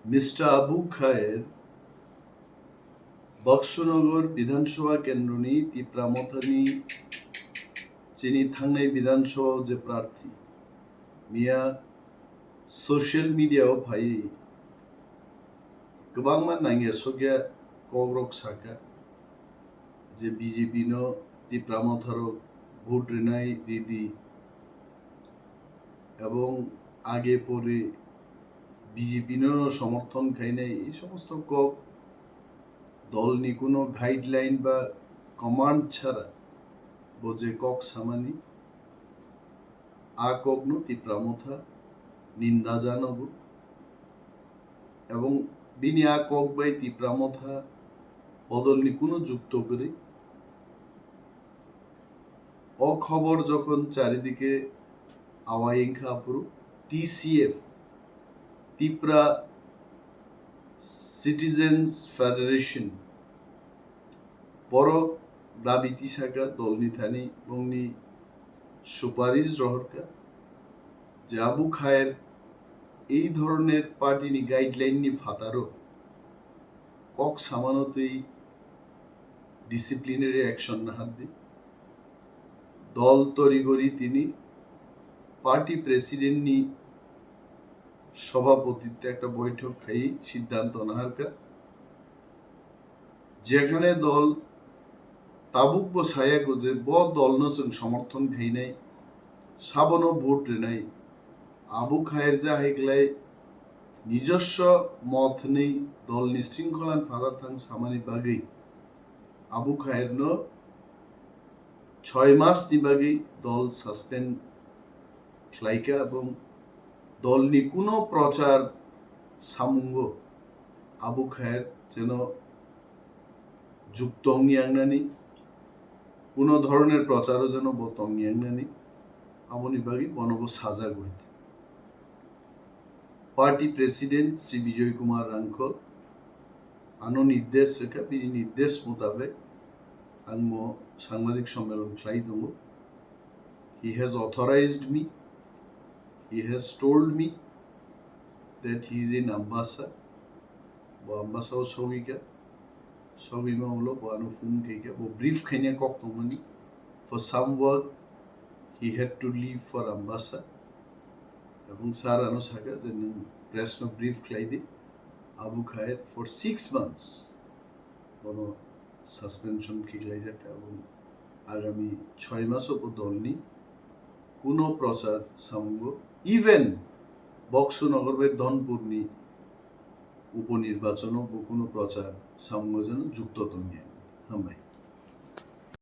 mister Abu खायर बक्सनगर विधानसभा केन्द्रनि तिप्रा मथानि चिनी थांनाय विधानसभा जे प्रार्थी मिया सोशल मीडिया भाई गोबां नांगे सग्या कग्रक साका जे बीजेपी नो तिप्रा मथारो भोट रिनाय रीति एवं आगे परे बीजेपी नो समर्थन खाइनाय এই সমস্ত কক দলনি কোনো গাইডলাইন বা কমান্ড ছাড়া বোঝে কক সামানি আকগ্ন তিপ্রা মথা নিন্দা জানাবো এবং বিনি আকক বাই তিপ্রা মথা বদলনি কোনো যুক্ত করে অখবর যখন চারিদিকে আওয়াইংখা পুরো টিসিএফ তিপ্রা সিটিজেন্স ফেডারেশন বড় দাবি তিসাকা দলনি থানি বংনি সুপারিশ রহরকা যে আবু খায়ের এই ধরনের পার্টিনি গাইডলাইন নি ফাতারো কক সামানতই ডিসিপ্লিনারি অ্যাকশন না হাত দল তরিগরি তিনি পার্টি প্রেসিডেন্ট নি সভাপতিত্বে একটা বৈঠক খাই সিদ্ধান্ত নাহারকা যেখানে দল তাবুক বসায়া গজে ব দল নজন সমর্থন খাই নাই সাবনো ভোট নাই আবু খায়ের যা হেগলাই নিজস্ব মত নেই দল নিশৃঙ্খলান ফাদার থাং সামানি বাগৈ আবু খায়ের ন 6 মাস নি বাগৈ দল সাসপেন্ড খ্লাইকা এবং দলনি কোনো প্রচার সামুঙ্গ আবু খায়ের যেন যুক্ত অঙ্গিয়াংনানি কোনো ধরনের প্রচারও যেন বত অঙ্গিয়াংনানি আমনি বাগি বনব সাজা গইত পার্টি প্রেসিডেন্ট শ্রী বিজয় কুমার রাঙ্কল আনো নির্দেশ রেখা বিনি নির্দেশ মোতাবেক আনম সাংবাদিক সম্মেলন খ্লাই দङ he has authorized me, he has told me that he is in Ambassa bo Ambassa sogika sogima holo bo anu fun keika bo brief khainya kok tongmani for some work he had to leave for Ambassa এবং sir আনো সাকা যে press নো brief খ্লাই Abu Khayer for 6 months বনো suspension খিলাই যাকা এবং আগামী 6 মাস পর দলনি কোনো প্রচার সামঙ্গ ইভেন বক্সনগর বে ধনপুরনি উপনির্বাচন ও কোনো প্রচার সামঙ্গ যেন যুক্ত তঙ্গে হামাই